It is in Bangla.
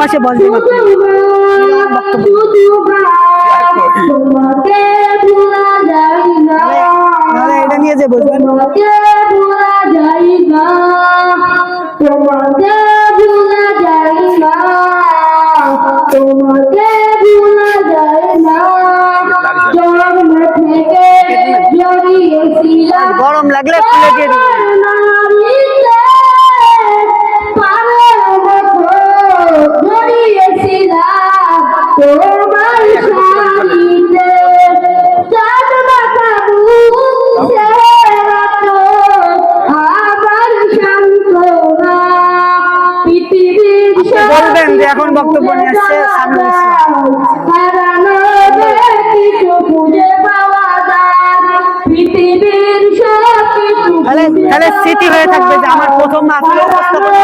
পাশে বলতে এটা নিয়ে যে বলবেন গরম লাগলে খুলে দিয়ে বলবেন যে এখন বক্তব্য নিয়ে আসছে সামনে তাহলে স্মৃতি হয়ে থাকবে যে আমার প্রথম মাহফিলে উপস্থাপনা